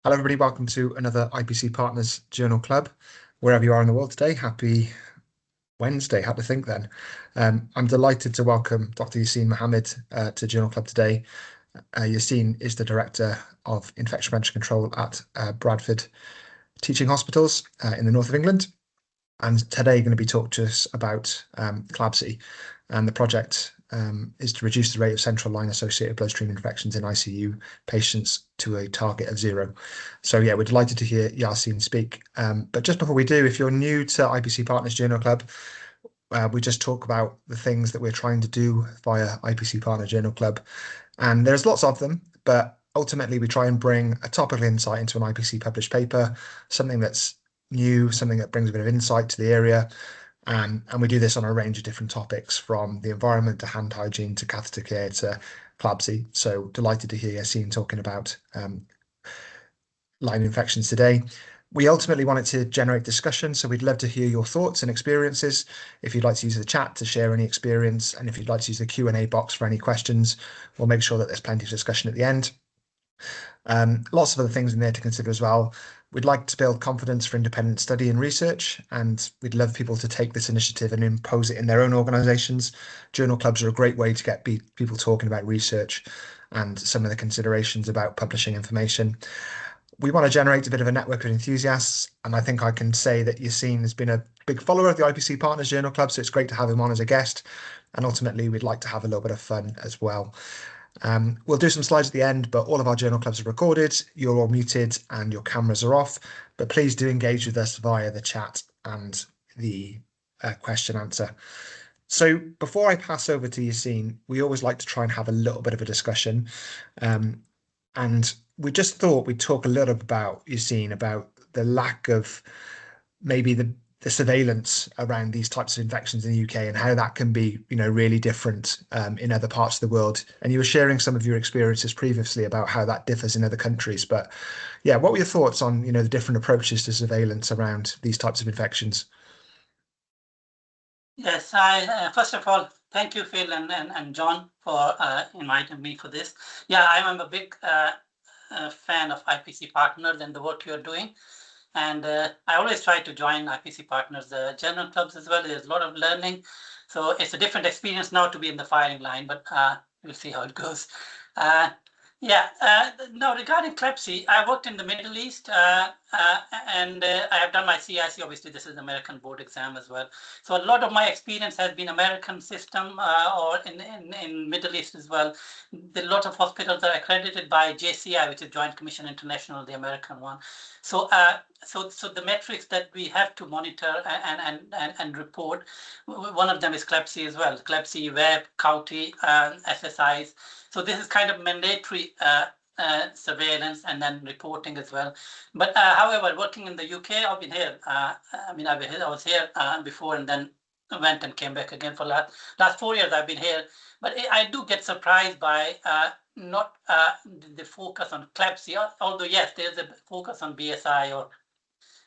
Hello, everybody. Welcome to another IPC Partners Journal Club. Wherever you are in the world today, happy Wednesday. Had to think then. I'm delighted to welcome Dr. Yaseen Muhammad to Journal Club today. Yaseen is the Director of Infection Prevention Control at Bradford Teaching Hospitals in the north of England. And today going to be talking to us about CLABSI, and the project is to reduce the rate of central line associated bloodstream infections in ICU patients to a target of 0. So yeah, we're delighted to hear Yaseen speak. But just before we do, if you're new to IPC Partners Journal Club, we just talk about the things that we're trying to do via IPC Partner Journal Club. And there's lots of them, but ultimately we try and bring a topical insight into an IPC published paper, something that's new, something that brings a bit of insight to the area. And we do this on a range of different topics, from the environment to hand hygiene to catheter care to CLABSI. So delighted to hear Yaseen talking about line infections today. We ultimately wanted to generate discussion, so we'd love to hear your thoughts and experiences. If you'd like to use the chat to share any experience, and if you'd like to use the Q&A box for any questions, we'll make sure that there's plenty of discussion at the end. Lots of other things in there to consider as well. We'd like to build confidence for independent study and research, and we'd love people to take this initiative and impose it in their own organisations. Journal clubs are a great way to get people talking about research and some of the considerations about publishing information. We want to generate a bit of a network of enthusiasts, and I think I can say that Yaseen has been a big follower of the IPC Partners Journal Club, so it's great to have him on as a guest, and ultimately we'd like to have a little bit of fun as well. We'll do some slides at the end, but all of our journal clubs are recorded, you're all muted and your cameras are off, but please do engage with us via the chat and the question answer. So before I pass over to Yaseen, we always like to try and have a little bit of a discussion. And we just thought we'd talk a little about, Yaseen, about the lack of maybe the surveillance around these types of infections in the UK and how that can be, really different in other parts of the world. And you were sharing some of your experiences previously about how that differs in other countries. But yeah, what were your thoughts on, the different approaches to surveillance around these types of infections? Yes, first of all, thank you, Phil and John, for inviting me for this. Yeah, I'm a big fan of IPC Partners and the work you're doing. And I always try to join IPC Partners journal clubs as well. There's a lot of learning. So it's a different experience now to be in the firing line, but we'll see how it goes. Now regarding CLABSI, I worked in the Middle East and I have done my CIC. Obviously, this is American board exam as well. So a lot of my experience has been American system or in Middle East as well. A lot of hospitals are accredited by JCI, which is Joint Commission International, the American one. So the metrics that we have to monitor and report, one of them is CLABSI as well. CLABSI, WEB, COUTI, SSIs. So this is kind of mandatory surveillance and then reporting as well. But however, working in the UK, I've been here. I was here before and then went and came back again for last 4 years. I've been here, but I do get surprised by not the focus on CLABSI. Although yes, there's a focus on BSI or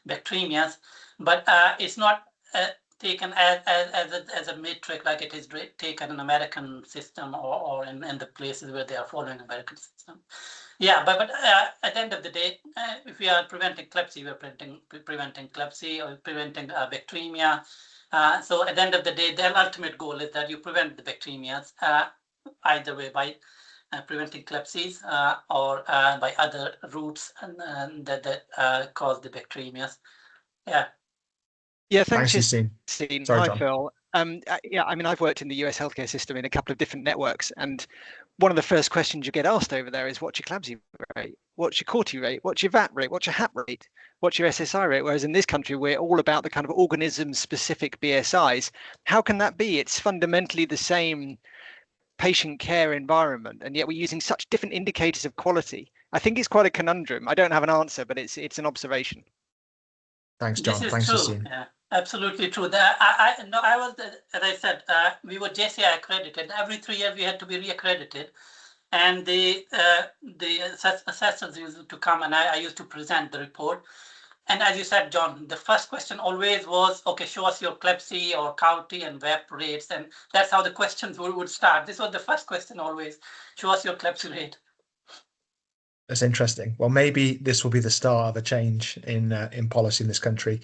bacteremias, but it's not taken as a metric like it is taken in American system or in the places where they are following American system. Yeah, but at the end of the day, if we are preventing CLABSI, we are preventing CLABSI or preventing bacteremia. So at the end of the day, their ultimate goal is that you prevent the bacteremias either way by preventing CLABSIs or by other routes that cause the bacteremias. Yeah. Yeah, thanks, Yaseen. Yaseen. Sorry, Hi, John. Phil. Yeah, I mean, I've worked in the US healthcare system in a couple of different networks, and one of the first questions you get asked over there is, what's your CLABSI rate? What's your CORTI rate? What's your VAT rate? What's your HAP rate? What's your SSI rate? Whereas in this country, we're all about the kind of organism-specific BSIs. How can that be? It's fundamentally the same patient care environment, and yet we're using such different indicators of quality. I think it's quite a conundrum. I don't have an answer, but it's an observation. Thanks, John. This is Thanks, true. Yaseen. Yeah, absolutely true. I was, as I said, we were JCI accredited. Every 3 years we had to be reaccredited, and the assessors used to come, and I used to present the report. And as you said, John, the first question always was, okay, show us your CLABSI or COUTI and WEP rates, and that's how the questions would start. This was the first question always: show us your CLABSI rate. That's interesting. Well, maybe this will be the start of a change in policy in this country.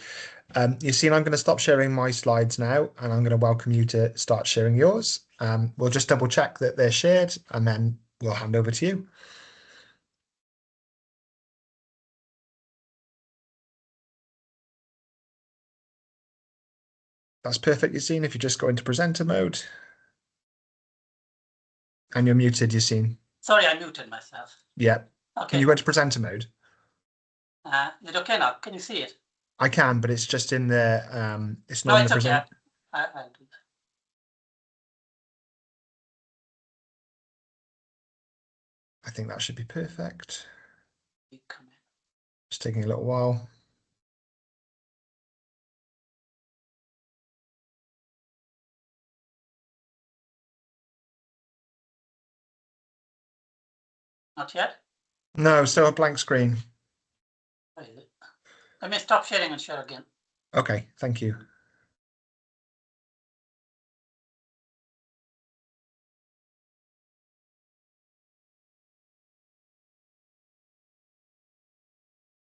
Yaseen, I'm going to stop sharing my slides now, and I'm going to welcome you to start sharing yours. We'll just double check that they're shared, and then we'll hand over to you. That's perfect, Yaseen. If you just go into presenter mode. And you're muted, Yaseen. Sorry, I muted myself. Yeah. Okay. Can you go into presenter mode? Is it okay now? Can you see it? I can, but it's just in the it's not No, in it's the okay. present. I'll do that. I think that should be perfect. Come in. It's taking a little while. Not yet? No, still a blank screen. Where is it? Let me stop sharing and share again. Okay, thank you.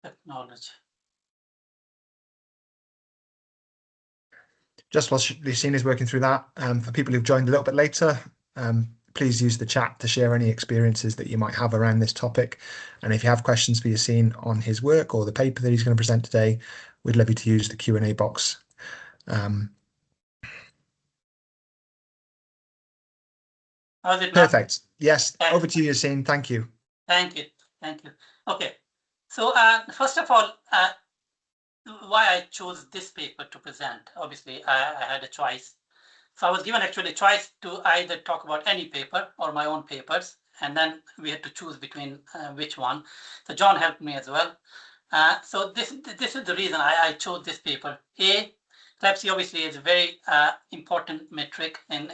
Technology. Just while Yaseen is working through that, for people who've joined a little bit later, please use the chat to share any experiences that you might have around this topic. And if you have questions for Yaseen on his work or the paper that he's going to present today, we'd love you to use the Q&A box. How's it now? Perfect. Yes, over to you, Yaseen. Thank you. Thank you. Thank you. Okay. So first of all, why I chose this paper to present. Obviously, I had a choice. So I was given actually a choice to either talk about any paper or my own papers, and then we had to choose between which one. So John helped me as well. So this is the reason I chose this paper. CLABSI obviously is a very important metric in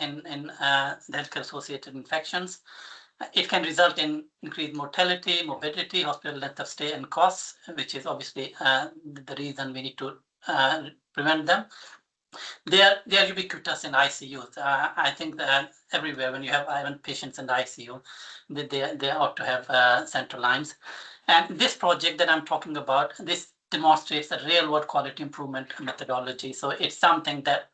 healthcare-associated infections. It can result in increased mortality, morbidity, hospital length of stay, and costs, which is obviously the reason we need to prevent them. They are ubiquitous in ICUs. I think that everywhere when you have even patients in the ICU, they ought to have central lines. And this project that I'm talking about, this demonstrates a real-world quality improvement methodology. So it's something that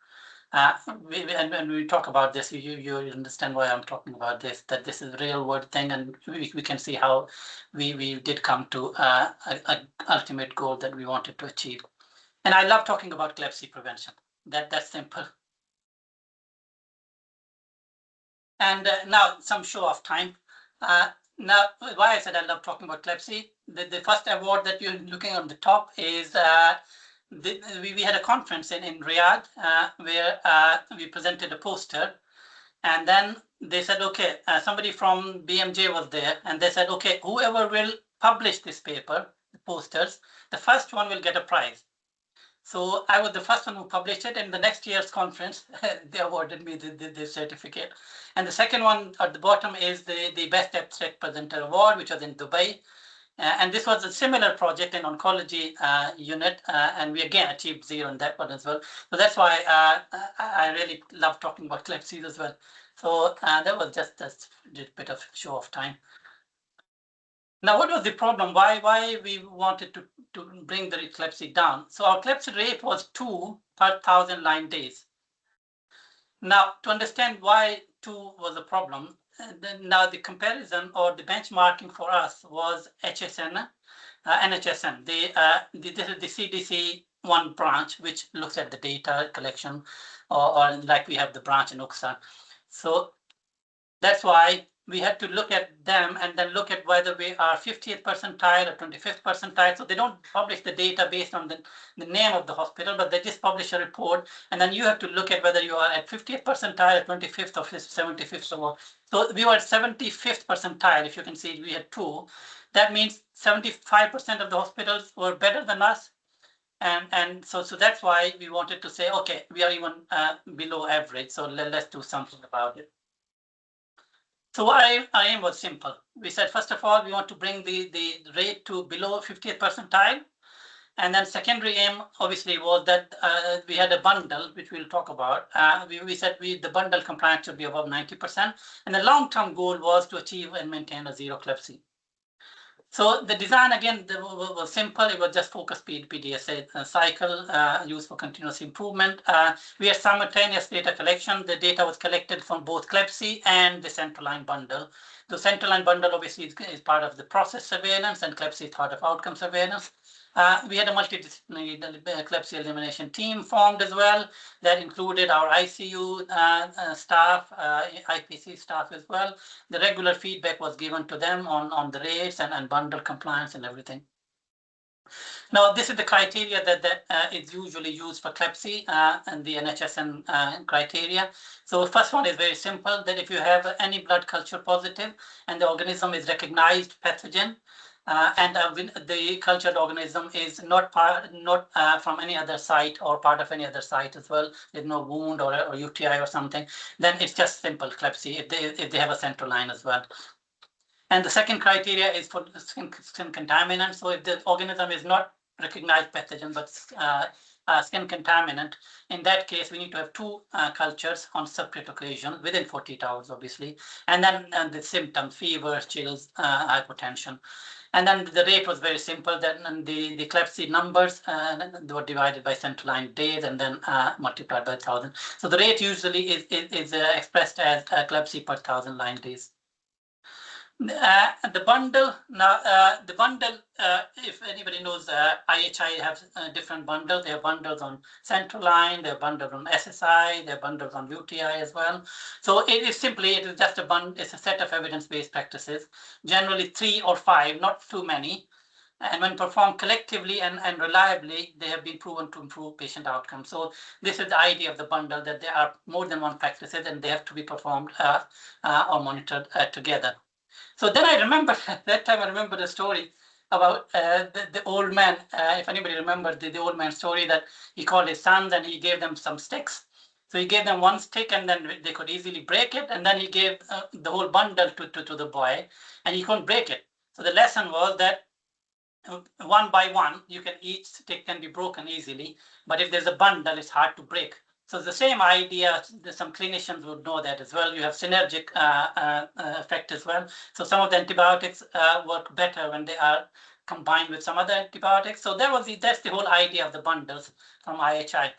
when we talk about this, you understand why I'm talking about this, that this is a real world thing, and we can see how we did come to an ultimate goal that we wanted to achieve. And I love talking about CLABSI prevention. That's simple. And now some show off time. Now, why I said I love talking about CLABSI, the first award that you're looking on the top is we had a conference in Riyadh where we presented a poster, and then they said, okay, somebody from BMJ was there, and they said, okay, whoever will publish this paper, the posters, the first one will get a prize. So I was the first one who published it, and the next year's conference, they awarded me the certificate. And the second one at the bottom is the Best Abstract Presenter Award, which was in Dubai. And this was a similar project in oncology unit, and we again achieved 0 in that one as well. So that's why I really love talking about CLABSI as well. So that was just a bit of show of time. Now, what was the problem? Why we wanted to bring the CLABSI down? So our CLABSI rate was 2 per 1,000 line days. Now, to understand why 2 was a problem, now the comparison or the benchmarking for us was HSN, NHSN. This is the CDC one branch, which looks at the data collection, or like we have the branch in UXA. So that's why we had to look at them and then look at whether we are 50th percentile or 25th percentile. So they don't publish the data based on the name of the hospital, but they just publish a report. And then you have to look at whether you are at 50th percentile, 25th or 75th or more. So we were at 75th percentile. If you can see, we had 2. That means 75% of the hospitals were better than us. And so that's why we wanted to say, okay, we are even below average. So let's do something about it. So our aim was simple. We said, first of all, we want to bring the rate to below 50th percentile. And then secondary aim, obviously, was that we had a bundle, which we'll talk about. We said the bundle compliance should be above 90%. And the long-term goal was to achieve and maintain a 0 CLABSI. So the design again was simple. It was just focused PDSA cycle used for continuous improvement. We had simultaneous data collection. The data was collected from both CLABSI and the central line bundle. The central line bundle obviously is part of the process surveillance, and CLABSI is part of outcome surveillance. We had a multidisciplinary CLABSI elimination team formed as well that included our ICU staff, IPC staff as well. The regular feedback was given to them on the rates and bundle compliance and everything. Now, this is the criteria that is usually used for CLABSI and the NHSN criteria. So the first one is very simple, that if you have any blood culture positive and the organism is recognized pathogen, and the cultured organism is not from any other site or part of any other site as well, there's no wound or UTI or something, then it's just simple CLABSI if they have a central line as well. And the second criteria is for skin contaminant. So if the organism is not recognized pathogen but skin contaminant, in that case we need to have two cultures on separate occasions within 48 hours, obviously, and then the symptoms: fever, chills, hypotension. And then the rate was very simple. Then the CLABSI numbers were divided by central line days and then multiplied by 1,000. So the rate usually is expressed as CLABSI per 1,000 line days. The bundle, now the bundle, if anybody knows, IHI have different bundles. They have bundles on central line, they have bundles on SSI, they have bundles on UTI as well. So it is just a bundle, it's a set of evidence-based practices, generally 3 or 5, not too many. And when performed collectively and reliably, they have been proven to improve patient outcomes. So this is the idea of the bundle, that there are more than one practices and they have to be performed or monitored together. So then I remember, that time I remember the story about the old man. If anybody remembers the old man story, that he called his sons and he gave them some sticks. So he gave them one stick and then they could easily break it. And then he gave the whole bundle to the boy and he couldn't break it. So the lesson was that one by one, each stick can be broken easily. But if there's a bundle, it's hard to break. So the same idea, some clinicians would know that as well. You have synergic effect as well. So some of the antibiotics work better when they are combined with some other antibiotics. So that's the whole idea of the bundles from IHI.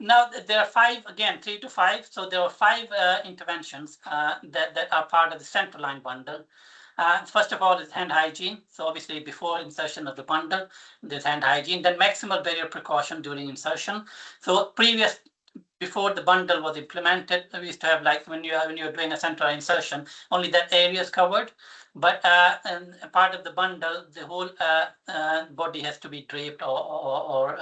Now there are 5, again, 3 to 5. So there are 5 interventions that are part of the central line bundle. First of all is hand hygiene. So obviously before insertion of the bundle, there's hand hygiene. Then maximal barrier precaution during insertion. So before the bundle was implemented, we used to have, like when you're doing a central insertion, only that area is covered. But part of the bundle, the whole body has to be draped or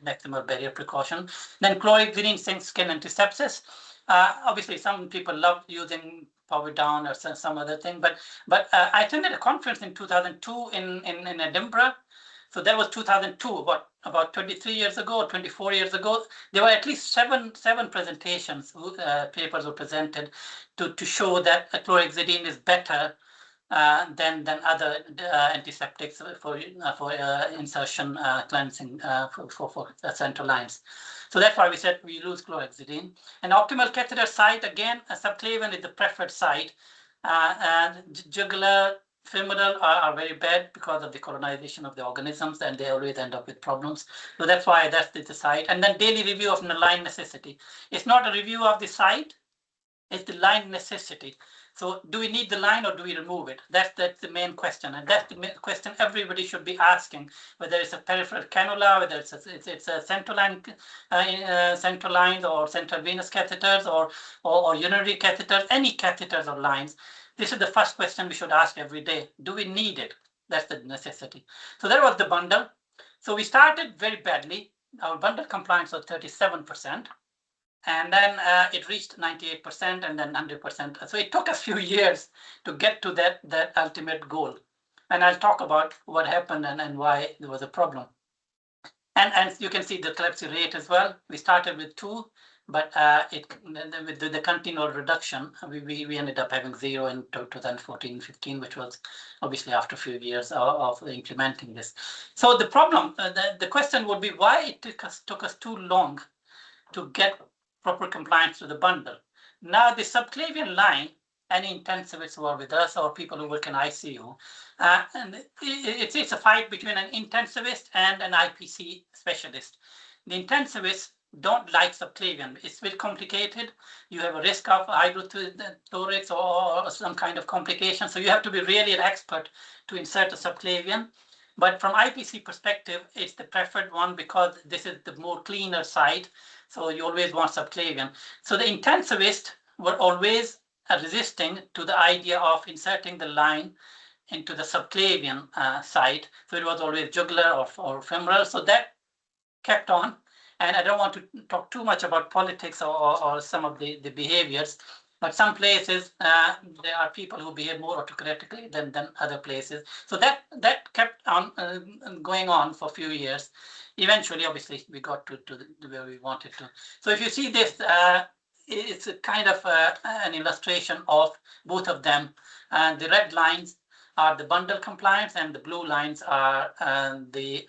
maximal barrier precaution. Then chlorhexidine skin antisepsis. Obviously, some people love using power down or some other thing, but I attended a conference in 2002 in Edinburgh. So that was 2002, about 23 years ago, or 24 years ago. There were at least seven presentations, papers were presented to show that chlorhexidine is better than other antiseptics for insertion cleansing for central lines. So that's why we said we use chlorhexidine. And optimal catheter site, again, a subclavian is the preferred site. Jugular, femoral are very bad because of the colonization of the organisms, and they always end up with problems. So that's why that's the site. And then daily review of the line necessity. It's not a review of the site, it's the line necessity. So do we need the line or do we remove it? That's the main question, and that's the question everybody should be asking, whether it's a peripheral cannula, whether it's a central line, central lines or central venous catheters or urinary catheters, any catheters or lines. This is the first question we should ask every day. Do we need it? That's the necessity. So that was the bundle. So we started very badly. Our bundle compliance was 37%. And then it reached 98% and then 100%. So it took us a few years to get to that ultimate goal. And I'll talk about what happened and why there was a problem. And you can see the CLABSI rate as well. We started with 2, but with the continual reduction, we ended up having 0 in 2014-15, which was obviously after a few years of implementing this. So the problem, the question would be why it took us too long to get proper compliance to the bundle. Now the subclavian line any intensivists who are with us or people who work in ICU. And it's a fight between an intensivist and an IPC specialist. The intensivists don't like subclavian. It's a bit complicated. You have a risk of hydrothorax or some kind of complication. So you have to be really an expert to insert a subclavian. But from IPC perspective, it's the preferred one because this is the more cleaner side. So you always want subclavian. So the intensivists were always resisting to the idea of inserting the line into the subclavian side. So it was always jugular or femoral. So that kept on. And I don't want to talk too much about politics or some of the behaviors, but some places there are people who behave more autocratically than other places. So that kept on going on for a few years. Eventually, obviously, we got to where we wanted to. So if you see this, it's a kind of an illustration of both of them. And the red lines are the bundle compliance and the blue lines are the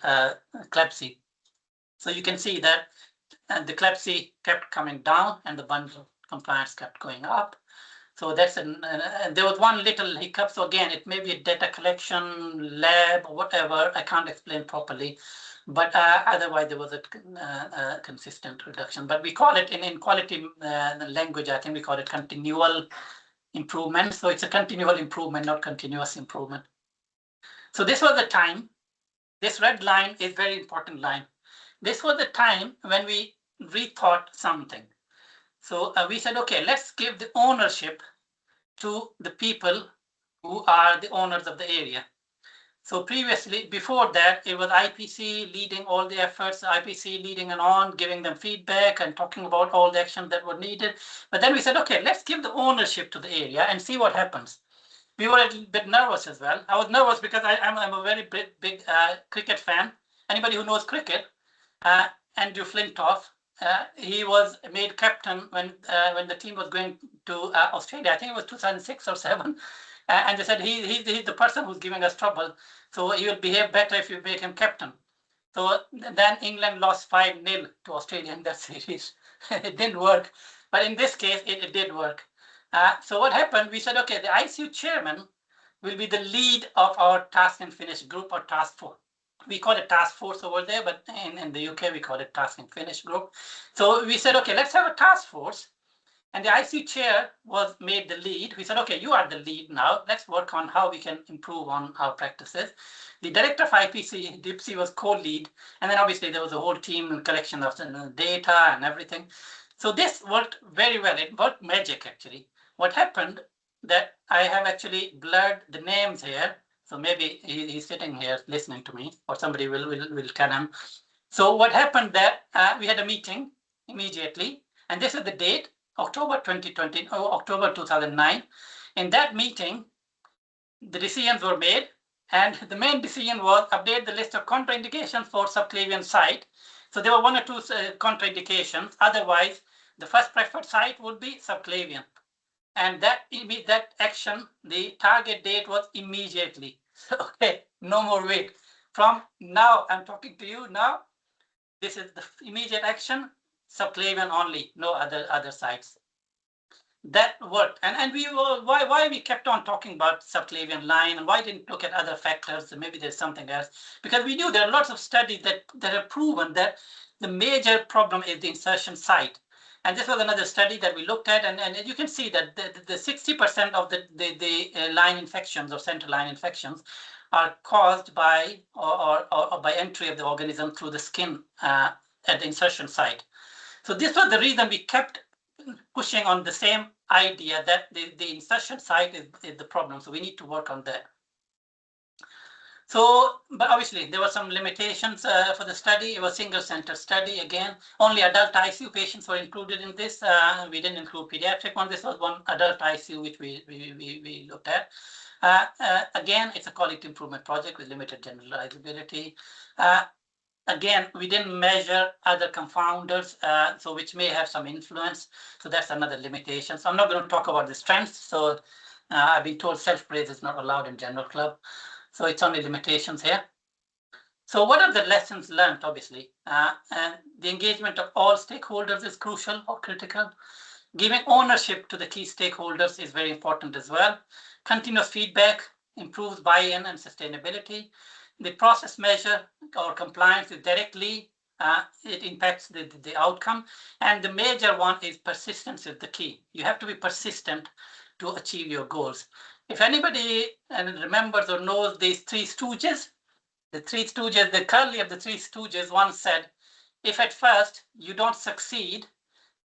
CLABSI. So you can see that the CLABSI kept coming down and the bundle compliance kept going up. So that's there was one little hiccup. So again, it may be a data collection lab or whatever. I can't explain properly, but otherwise there was a consistent reduction. But we call it in quality language, I think we call it continual improvement. So it's a continual improvement, not continuous improvement. So this was the time. This red line is very important line. This was the time when we rethought something. So we said, okay, let's give the ownership to the people who are the owners of the area. So previously, before that, it was IPC leading all the efforts, IPC leading and on, giving them feedback and talking about all the actions that were needed. But then we said, okay, let's give the ownership to the area and see what happens. We were a little bit nervous as well. I was nervous because I'm a very big cricket fan. Anybody who knows cricket, Andrew Flintoff, he was made captain when the team was going to Australia. I think it was 2006 or 7. And they said, he's the person who's giving us trouble. So he will behave better if you make him captain. So then England lost 5-0 to Australia in that series. It didn't work. But in this case, it did work. So what happened, we said, okay, the ICU chairman will be the lead of our task and finish group or task force. We call it task force over there, but in the UK, we call it task and finish group. So we said, okay, let's have a task force. And the ICU chair was made the lead. We said, okay, you are the lead now. Let's work on how we can improve on our practices. The director of IPC, Dipsy, was co-lead. And then obviously there was a whole team and collection of data and everything. So this worked very well. It worked magic, actually. What happened that I have actually blurred the names here. So maybe he's sitting here listening to me, or somebody will tell him. So what happened that we had a meeting immediately, and this is the date, October 2020, October 2009. In that meeting, the decisions were made, and the main decision was update the list of contraindications for subclavian site. So there were 1 or 2 contraindications. Otherwise, the first preferred site would be subclavian. And that action, the target date was immediately. So, okay, no more wait. From now, I'm talking to you now. This is the immediate action, subclavian only, no other sites. That worked. And we were, why we kept on talking about subclavian line and why didn't look at other factors? Maybe there's something else. Because we knew there are lots of studies that have proven that the major problem is the insertion site. And this was another study that we looked at, and you can see that the 60% of the line infections or central line infections are caused by or by entry of the organism through the skin at the insertion site. So this was the reason we kept pushing on the same idea that the insertion site is the problem. So we need to work on that. So, but obviously there were some limitations for the study. It was a single center study. Again, only adult ICU patients were included in this. We didn't include pediatric one. This was one adult ICU which we looked at. Again, it's a quality improvement project with limited generalizability. Again, we didn't measure other confounders, so which may have some influence. So that's another limitation. So I'm not going to talk about the strengths. So I've been told self-praise is not allowed in General Club. So it's only limitations here. So what are the lessons learned, obviously? And the engagement of all stakeholders is crucial or critical. Giving ownership to the key stakeholders is very important as well. Continuous feedback improves buy-in and sustainability. The process measure or compliance is directly, it impacts the outcome. And the major one is persistence is the key. You have to be persistent to achieve your goals. If anybody remembers or knows these three stooges, the Curly of the Three Stooges once said, if at first you don't succeed,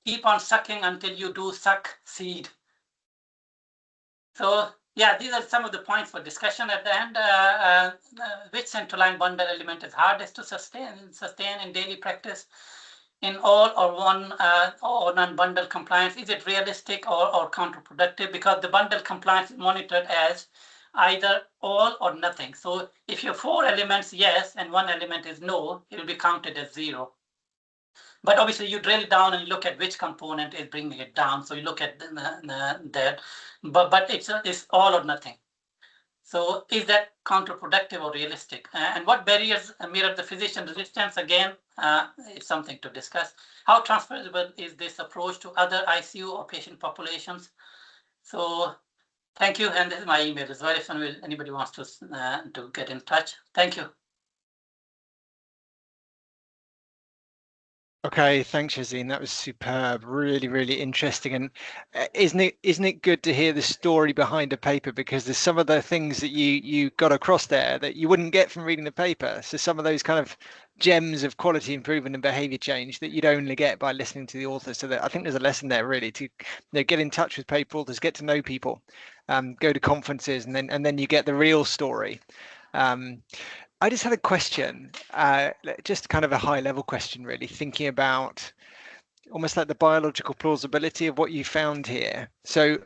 keep on sucking until you do succeed. So yeah, these are some of the points for discussion at the end. Which central line bundle element is hardest to sustain in daily practice? In all or one or non-bundle compliance, is it realistic or counterproductive? Because the bundle compliance is monitored as either all or nothing. So if your 4 elements yes and 1 element is no, it will be counted as 0. But obviously you drill down and look at which component is bringing it down. So you look at that, but it's all or nothing. So is that counterproductive or realistic? And what barriers mirror the physician resistance? Again, it's something to discuss. How transferable is this approach to other ICU or patient populations? So thank you. And this is my email as well if anybody wants to get in touch. Thank you. Okay, thanks, Yaseen. That was superb. Really, really interesting. And isn't it good to hear the story behind a paper? Because there's some of the things that you got across there that you wouldn't get from reading the paper. So some of those kind of gems of quality improvement and behavior change that you'd only get by listening to the author. So that I think there's a lesson there really to get in touch with paper authors, get to know people, go to conferences, and then you get the real story. I just had a question, just kind of a high level question, really, thinking about almost like the biological plausibility of what you found here. So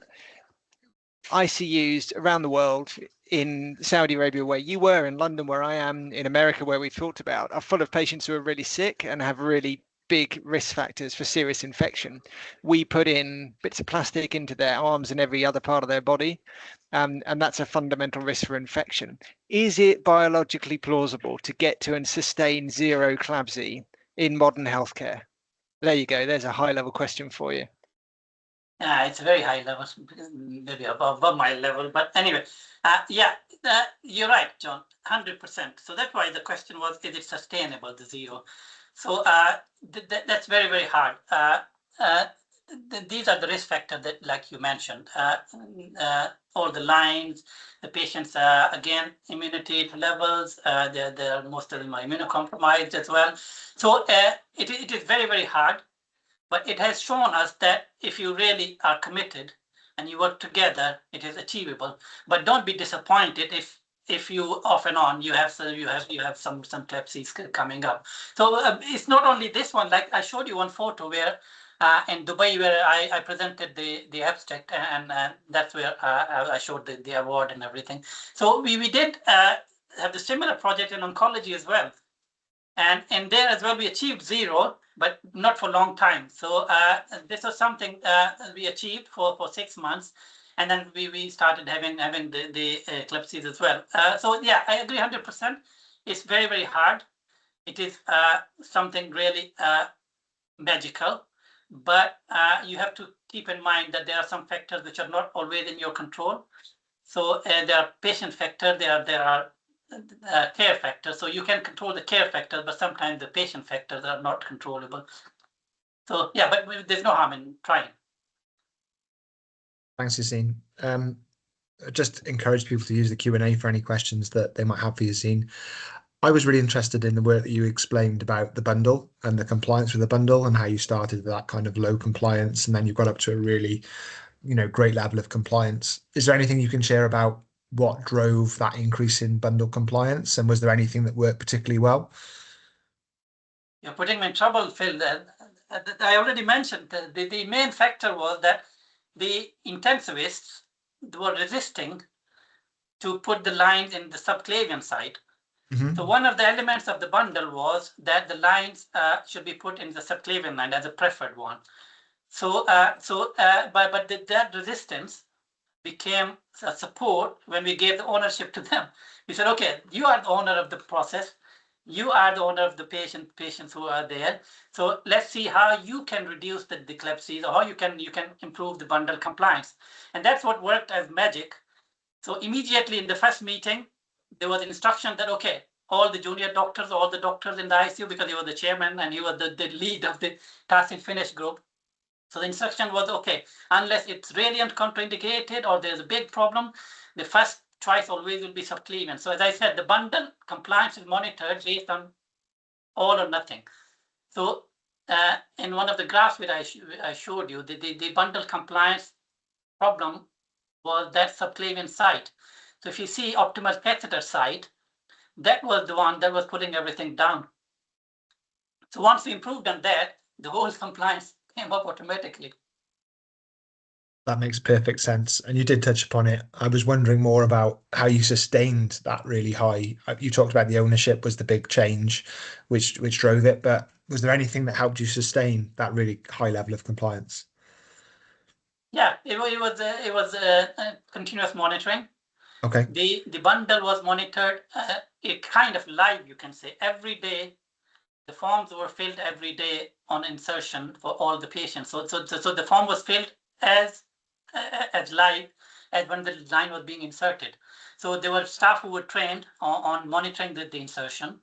ICUs around the world, in Saudi Arabia where you were, in London where I am, in America where we talked about, are full of patients who are really sick and have really big risk factors for serious infection. We put in bits of plastic into their arms and every other part of their body, and that's a fundamental risk for infection. Is it biologically plausible to get to and sustain 0 CLABSI in modern healthcare? There you go. There's a high level question for you. Yeah, it's a very high level, maybe above my level. But anyway, yeah, you're right, John, 100%. So that's why the question was, is it sustainable, the 0? So that's very, very hard. These are the risk factors that, like you mentioned, all the lines, the patients, again, immunity levels, they're most of them are immunocompromised as well. So it is very, very hard. But it has shown us that if you really are committed and you work together, it is achievable. But don't be disappointed if you off and on you have some CLABSIs coming up. So it's not only this one. Like I showed you one photo where in Dubai where I presented the abstract, and that's where I showed the award and everything. So we did have the similar project in oncology as well. And there as well, we achieved 0, but not for a long time. So this was something we achieved for 6 months. And then we started having the CLABSIs as well. So yeah, I agree 100%. It's very, very hard. It is something really magical. But you have to keep in mind that there are some factors which are not always in your control. So there are patient factors, there are care factors. So you can control the care factors, but sometimes the patient factors are not controllable. So yeah, but there's no harm in trying. Thanks, Yaseen. Just encourage people to use the Q&A for any questions that they might have for Yaseen. I was really interested in the work that you explained about the bundle and the compliance with the bundle, and how you started with that kind of low compliance and then you got up to a really, great level of compliance. Is there anything you can share about what drove that increase in bundle compliance, and was there anything that worked particularly well? You're putting me in trouble, Phil. I already mentioned the main factor was that the intensivists were resisting to put the lines in the subclavian site. Mm-hmm. So one of the elements of the bundle was that the lines should be put in the subclavian line as a preferred one. So but that resistance became a support when we gave the ownership to them. We said, okay, you are the owner of the process. You are the owner of the patients who are there. So let's see how you can reduce the CLABSI, or how you can improve the bundle compliance. And that's what worked as magic. So immediately in the first meeting, there was instruction that, okay, all the junior doctors, all the doctors in the ICU, because he was the chairman and he was the lead of the task and finish group. So the instruction was, okay, unless it's really contraindicated or there's a big problem, the first choice always will be subclavian. So as I said, the bundle compliance is monitored based on all or nothing. So in one of the graphs which I showed you, the bundle compliance problem was that subclavian site. So if you see optimal catheter site, that was the one that was putting everything down. So once we improved on that, the whole compliance came up automatically. That makes perfect sense. And you did touch upon it. I was wondering more about how you sustained that really high. You talked about the ownership was the big change, which drove it. But was there anything that helped you sustain that really high level of compliance? Yeah, it was continuous monitoring. Okay. The bundle was monitored, it kind of live, you can say. Every day, the forms were filled every day on insertion for all the patients. So the form was filled as live as when the line was being inserted. So there were staff who were trained on monitoring the insertion.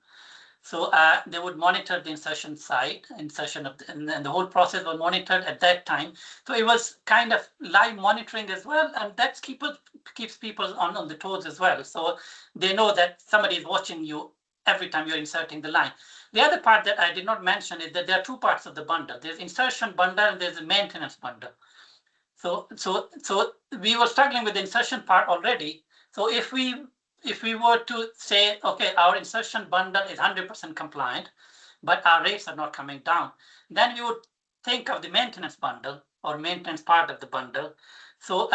So they would monitor the insertion site, and the whole process was monitored at that time. So it was kind of live monitoring as well, and that keeps people on the toes as well. So they know that somebody is watching you every time you're inserting the line. The other part that I did not mention is that there are two parts of the bundle. There's insertion bundle and there's a maintenance bundle. So we were struggling with the insertion part already. So if we were to say, okay, our insertion bundle is 100% compliant, but our rates are not coming down, then we would think of the maintenance bundle or maintenance part of the bundle. So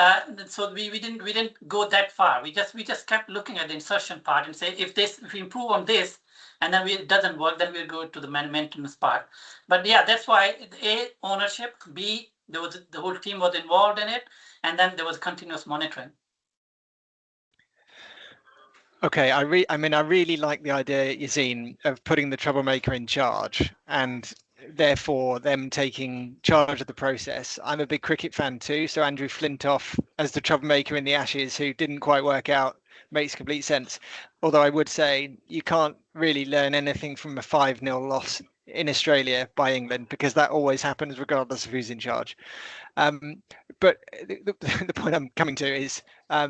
we didn't go that far. We just kept looking at the insertion part and say, if we improve on this and then it doesn't work, then we'll go to the maintenance part. But yeah, that's why A, ownership, B, the whole team was involved in it, and then there was continuous monitoring. Okay, I really like the idea, Yaseen, of putting the troublemaker in charge and therefore them taking charge of the process. I'm a big cricket fan too, so Andrew Flintoff as the troublemaker in the Ashes who didn't quite work out makes complete sense. Although I would say you can't really learn anything from a 5-0 loss in Australia by England, because that always happens regardless of who's in charge. But the point I'm coming to is, I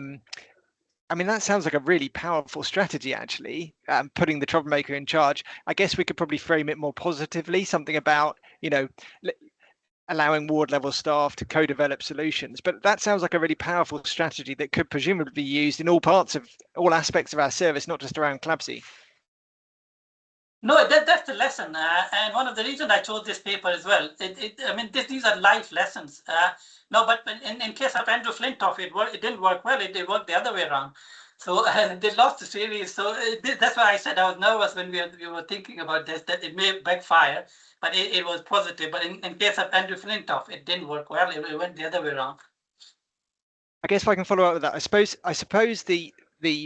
mean, that sounds like a really powerful strategy, actually, putting the troublemaker in charge. I guess we could probably frame it more positively, something about, allowing ward level staff to co-develop solutions. But that sounds like a really powerful strategy that could presumably be used in all aspects of our service, not just around CLABSI. No, that's the lesson. And one of the reasons I chose this paper as well. These are life lessons. No, but in case of Andrew Flintoff, it didn't work well. It worked the other way around. So they lost the series. So that's why I said I was nervous when we were thinking about this, that it may backfire, but it was positive. But in case of Andrew Flintoff, it didn't work well. It went the other way around. I guess if I can follow up with that, I suppose the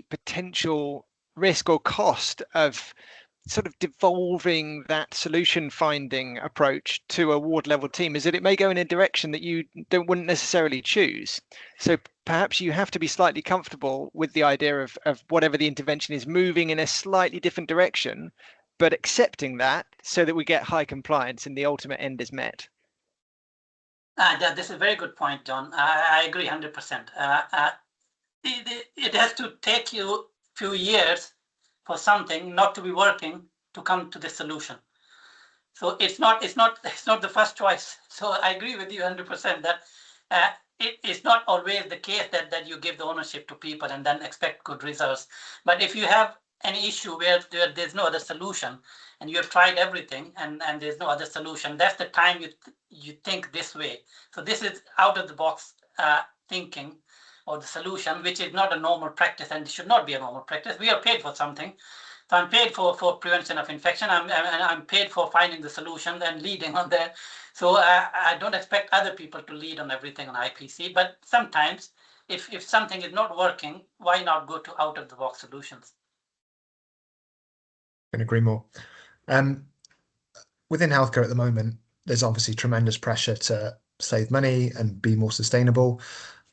potential risk or cost of sort of devolving that solution finding approach to a ward level team is that it may go in a direction that you wouldn't necessarily choose. So perhaps you have to be slightly comfortable with the idea of whatever the intervention is moving in a slightly different direction, but accepting that so that we get high compliance and the ultimate end is met. This is a very good point, John. I agree 100%. It has to take you a few years for something not to be working to come to the solution. So it's not the first choice. So I agree with you 100% that it is not always the case that you give the ownership to people and then expect good results. But if you have any issue where there's no other solution and you have tried everything and there's no other solution, that's the time you think this way. So this is out of the box thinking, or the solution, which is not a normal practice and should not be a normal practice. We are paid for something. So I'm paid for prevention of infection. I'm paid for finding the solution and leading on that. So I don't expect other people to lead on everything on IPC. But sometimes, if something is not working, why not go to out of the box solutions? Can agree more. Within healthcare at the moment, there's obviously tremendous pressure to save money and be more sustainable.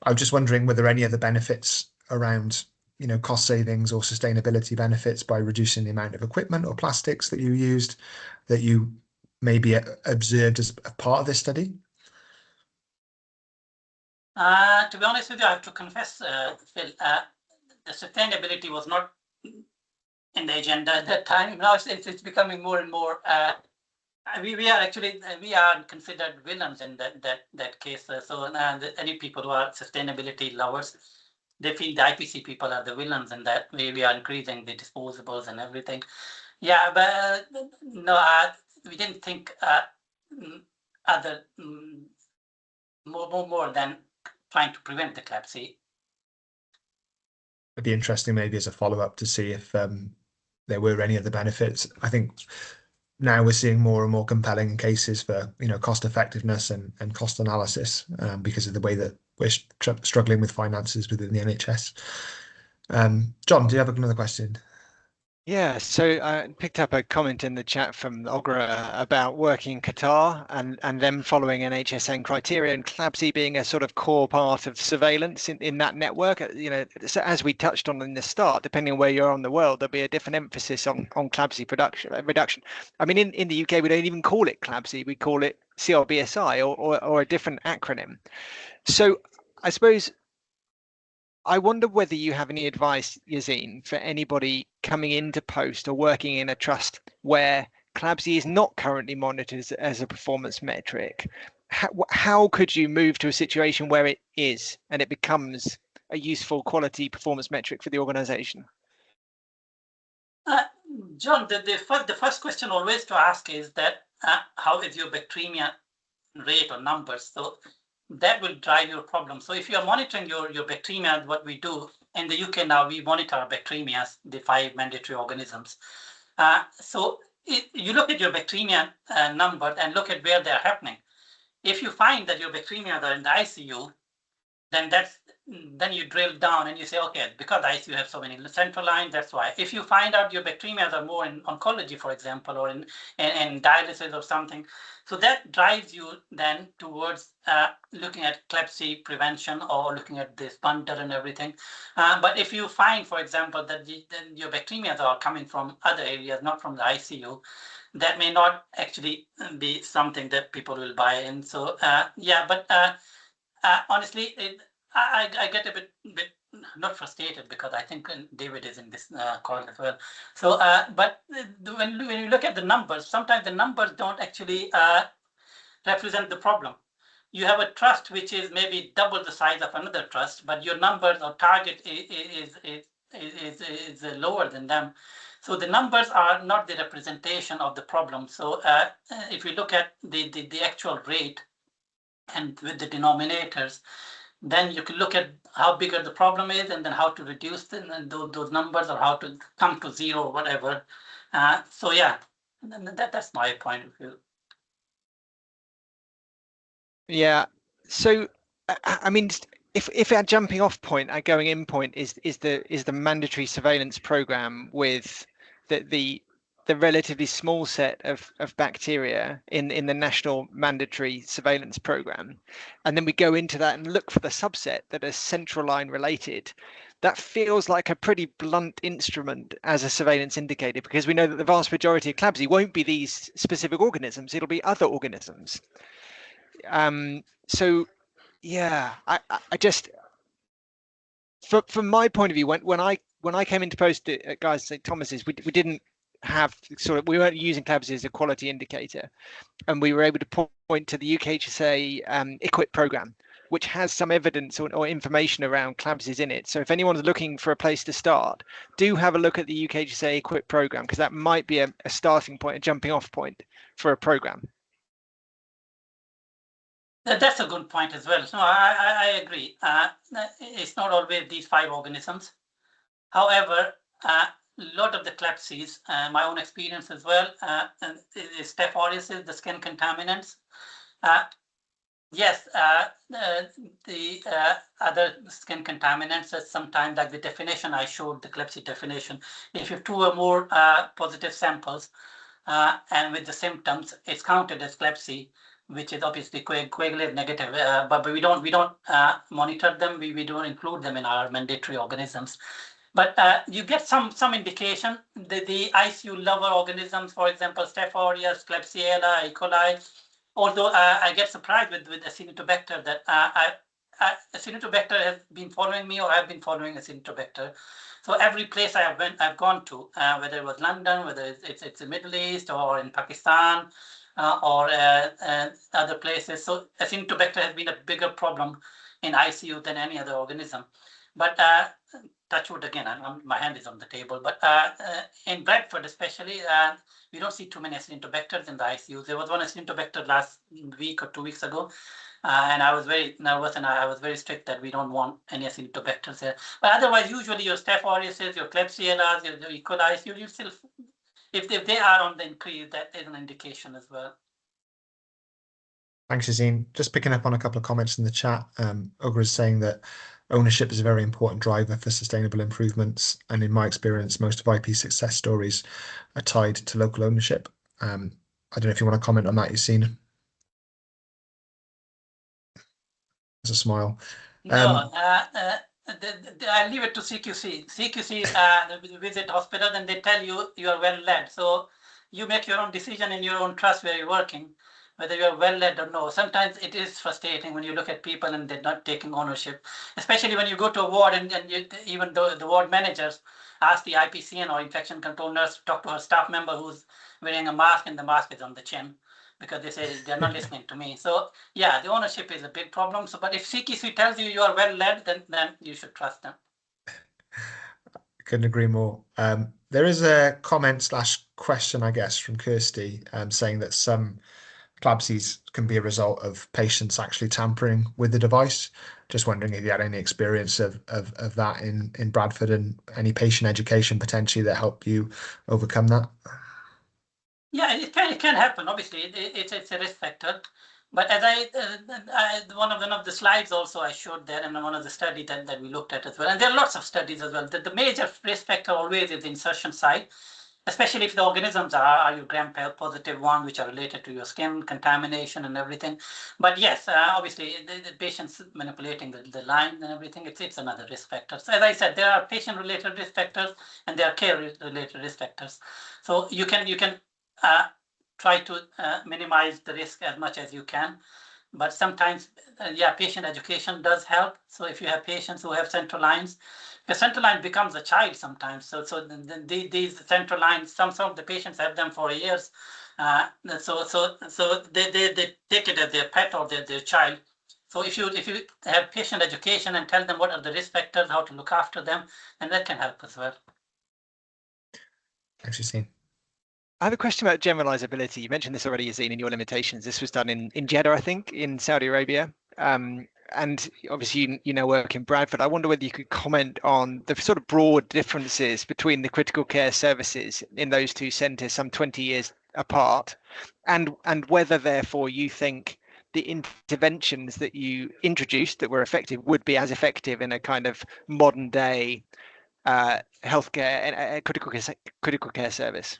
I was just wondering, were there any other benefits around, cost savings or sustainability benefits by reducing the amount of equipment or plastics that you used that you maybe observed as a part of this study? To be honest with you, I have to confess, Phil, the sustainability was not in the agenda at that time. Now it's becoming more and more. We are considered villains in that case. So any people who are sustainability lovers, they feel the IPC people are the villains, and that we are increasing the disposables and everything. Yeah, but no, we didn't think other more than trying to prevent the CLABSI. It'd be interesting maybe as a follow-up to see if there were any other benefits. I think now we're seeing more and more compelling cases for cost effectiveness and cost analysis because of the way that we're struggling with finances within the NHS. John, do you have another question? Yeah, so I picked up a comment in the chat from Ogra about working in Qatar and them following NHSN criteria and CLABSI being a sort of core part of surveillance in that network. So as we touched on in the start, depending on where you are in the world, there'll be a different emphasis on CLABSI reduction. I mean, in the UK, we don't even call it CLABSI, we call it CLBSI or a different acronym. So I suppose I wonder whether you have any advice, Yaseen, for anybody coming into post or working in a trust where CLABSI is not currently monitored as a performance metric. How could you move to a situation where it is and it becomes a useful quality performance metric for the organization? John, the first question always to ask is that how is your bacteremia rate or numbers? So that will drive your problem. So if you are monitoring your bacteremia, what we do in the UK now, we monitor our bacteremia, the 5 mandatory organisms. So you look at your bacteremia number and look at where they are happening. If you find that your bacteremia are in the ICU, then you drill down and you say, okay, because the ICU have so many central lines, that's why. If you find out your bacteremia are more in oncology, for example, or in dialysis or something, so that drives you then towards looking at CLABSI prevention or looking at this bundle and everything. But if you find, for example, that then your bacteremia are coming from other areas, not from the ICU, that may not actually be something that people will buy in. So yeah, but honestly, I get a bit not frustrated because I think David is in this call as well. So, but when you look at the numbers, sometimes the numbers don't actually represent the problem. You have a trust which is maybe double the size of another trust, but your numbers or target is lower than them. So the numbers are not the representation of the problem. So if you look at the actual rate and with the denominators, then you can look at how bigger the problem is and then how to reduce them and those numbers or how to come to zero or whatever. So yeah, that's my point of view. Yeah. So I mean, if our jumping off point, our going in point is the mandatory surveillance program with the relatively small set of bacteria in the national mandatory surveillance program, and then we go into that and look for the subset that are central line related, that feels like a pretty blunt instrument as a surveillance indicator, because we know that the vast majority of CLABSI won't be these specific organisms, it'll be other organisms. So yeah, I just, from my point of view, when I came into post at Guy's St Thomas's, we didn't have we weren't using CLABSI as a quality indicator, and we were able to point to the UKHSA IQIP program, which has some evidence or information around CLABSIs in it. So if anyone's looking for a place to start, do have a look at the UKHSA IQIP program, because that might be a starting point, a jumping off point for a program. That's a good point as well. So I agree. It's not always these 5 organisms. However, a lot of the CLABSIs, my own experience as well, Staph aureus, the skin contaminants. Yes, the other skin contaminants are sometimes, like the definition I showed, the CLABSI definition. If you have 2 or more positive samples and with the symptoms, it's counted as CLABSI, which is obviously coagulate negative. But we don't monitor them. We don't include them in our mandatory organisms. But you get some indication. The ICU lover organisms, for example, Staph aureus, Klebsiella, E. coli. Although I get surprised with Acinetobacter that Acinetobacter has been following me, or I've been following Acinetobacter. So every place I've gone to, whether it was London, whether it's the Middle East or in Pakistan or other places. So Acinetobacter has been a bigger problem in ICU than any other organism. But touch wood again, my hand is on the table. But in Bradford especially, we don't see too many Acinetobacters in the ICU. There was one Acinetobacter last week or 2 weeks ago, and I was very nervous, and I was very strict that we don't want any Acinetobacters there. But otherwise, usually your Staph aureus, your Klebsiellas, your E. coli, you still, if they are on the increase, that is an indication as well. Thanks, Yaseen. Just picking up on a couple of comments in the chat. Ugra is saying that ownership is a very important driver for sustainable improvements. And in my experience, most of IP success stories are tied to local ownership. I don't know if you want to comment on that, Yaseen. There's a smile. No, I leave it to CQC. CQC visit hospitals and they tell you you are well led. So you make your own decision in your own trust where you're working, whether you're well led or no. Sometimes it is frustrating when you look at people and they're not taking ownership, especially when you go to a ward and even though the ward managers ask the IPCN or infection control nurse to talk to her staff member who's wearing a mask and the mask is on the chin, because they say they're not listening to me. So yeah, the ownership is a big problem. So, but if CQC tells you are well led, then you should trust them. Couldn't agree more. There is a comment / question, I guess, from Kirsty saying that some CLABSIs can be a result of patients actually tampering with the device. Just wondering if you had any experience of that in Bradford and any patient education potentially that helped you overcome that. Yeah, it can happen. Obviously, it's a risk factor. But as one of the slides also I showed there, and one of the studies that we looked at as well, and there are lots of studies as well. The major risk factor always is the insertion site, especially if the organisms are your gram-positive ones, which are related to your skin contamination and everything. But yes, obviously, the patients manipulating the line and everything, it's another risk factor. So as I said, there are patient-related risk factors and there are care-related risk factors. So you can try to minimize the risk as much as you can. But sometimes, patient education does help. So if you have patients who have central lines, the central line becomes a child sometimes. So these central lines, some of the patients have them for years. So they take it as their pet or their child. So if you have patient education and tell them what are the risk factors, how to look after them, and that can help as well. Thanks, Yaseen. I have a question about generalizability. You mentioned this already, Yaseen, in your limitations. This was done in Jeddah, I think, in Saudi Arabia. And obviously, you know, work in Bradford. I wonder whether you could comment on the sort of broad differences between the critical care services in those two centres, some 20 years apart, and whether, therefore, you think the interventions that you introduced that were effective would be as effective in a kind of modern day healthcare and critical care service.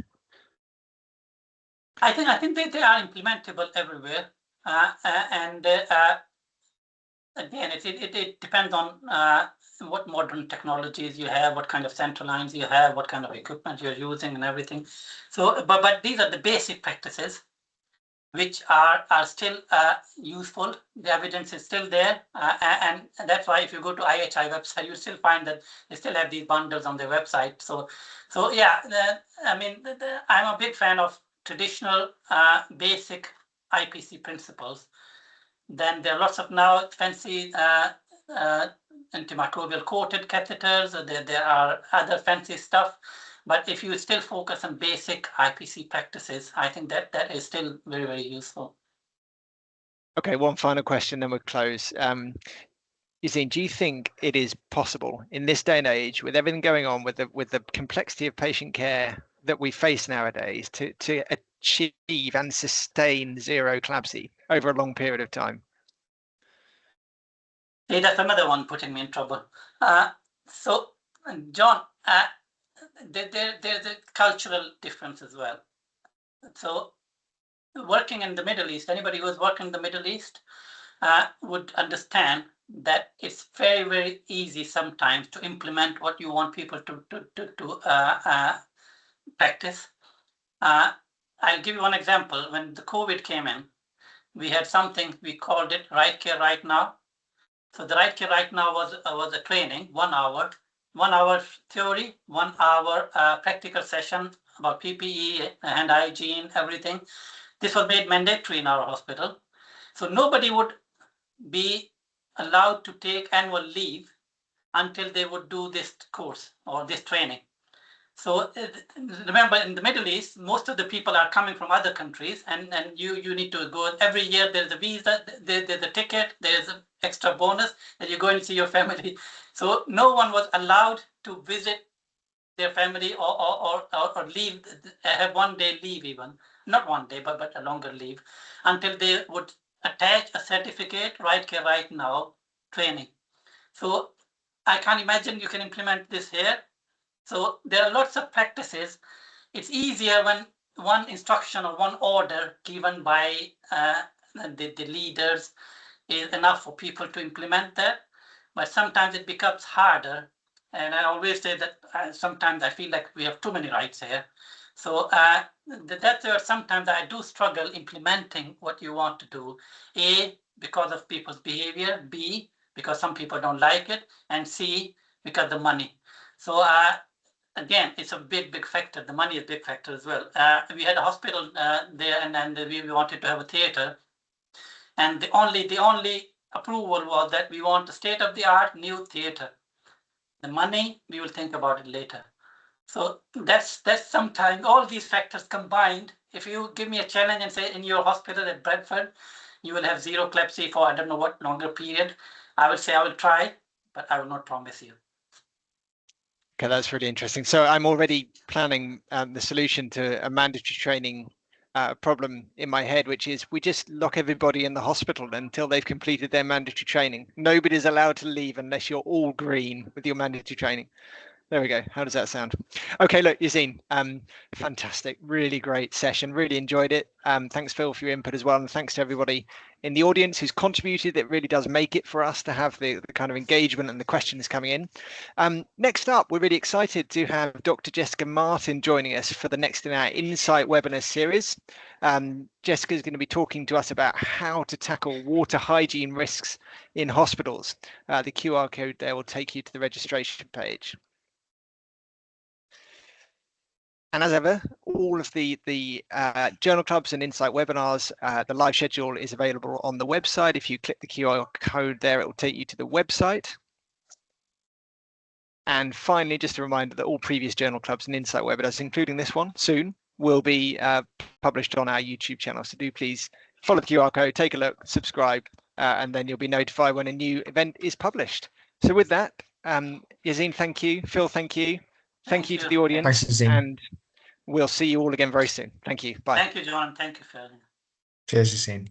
I think they are implementable everywhere, and again, it depends on what modern technologies you have, what kind of central lines you have, what kind of equipment you're using, and everything. So, but these are the basic practices, which are still useful. The evidence is still there, and that's why if you go to IHI website, you still find that they still have these bundles on their website. So yeah, I mean, I'm a big fan of traditional basic IPC principles. Then there are lots of now fancy antimicrobial coated catheters. There are other fancy stuff. But if you still focus on basic IPC practices, I think that is still very, very useful. Okay, one final question, then we'll close. Yaseen, do you think it is possible in this day and age, with everything going on, with the complexity of patient care that we face nowadays, to achieve and sustain zero CLABSI over a long period of time? Hey, that's another one putting me in trouble. So, John, there's a cultural difference as well. So, working in the Middle East, anybody who's working in the Middle East would understand that it's very, very easy sometimes to implement what you want people to practice. I'll give you one example. When the COVID came in, we had something, we called it Right Care Right Now. So the Right Care Right Now was a training, 1 hour, 1 hour theory, 1 hour practical session about PPE, hand hygiene, everything. This was made mandatory in our hospital. So nobody would be allowed to take annual leave until they would do this course or this training. So remember, in the Middle East, most of the people are coming from other countries, and you need to go every year. There's a visa, there's a ticket, there's an extra bonus that you go and see your family. So no one was allowed to visit their family or leave, have 1 day leave even, not 1 day, but a longer leave, until they would attach a certificate, Right Care Right Now training. So I can't imagine you can implement this here. So there are lots of practices. It's easier when one instruction or one order given by the leaders is enough for people to implement that. But sometimes it becomes harder. And I always say that sometimes I feel like we have too many rights here. So that's where sometimes I do struggle implementing what you want to do. A, because of people's behavior. B, because some people don't like it. And C, because of the money. So again, it's a big factor. The money is a big factor as well. We had a hospital there, and we wanted to have a theater, and the only approval was that we want a state-of-the-art new theater. The money, we will think about it later. So that's sometimes all these factors combined. If you give me a challenge and say in your hospital at Bradford, you will have 0 CLABSI for I don't know what longer period, I will say I will try, but I will not promise you. Okay, that's really interesting. So I'm already planning the solution to a mandatory training problem in my head, which is we just lock everybody in the hospital until they've completed their mandatory training. Nobody's allowed to leave unless you're all green with your mandatory training. There we go. How does that sound? Okay, look, Yaseen, fantastic, really great session. Really enjoyed it. Thanks, Phil, for your input as well, and thanks to everybody in the audience who's contributed. It really does make it for us to have the kind of engagement and the questions coming in. Next up, we're really excited to have Dr. Jessica Martin joining us for the next in our Insight webinar series. Jessica is going to be talking to us about how to tackle water hygiene risks in hospitals. The QR code there will take you to the registration page. And as ever, all of the journal clubs and Insight webinars, the live schedule is available on the website. If you click the QR code there, it will take you to the website. And finally, just a reminder that all previous journal clubs and Insight webinars, including this one soon, will be published on our YouTube channel. So do please follow the QR code, take a look, subscribe, and then you'll be notified when a new event is published. So with that, Yaseen, thank you. Phil, thank you. Thank you to the audience. Thanks, Yaseen. And we'll see you all again very soon. Thank you. Bye. Thank you, John. Thank you, Phil. Cheers, Yaseen.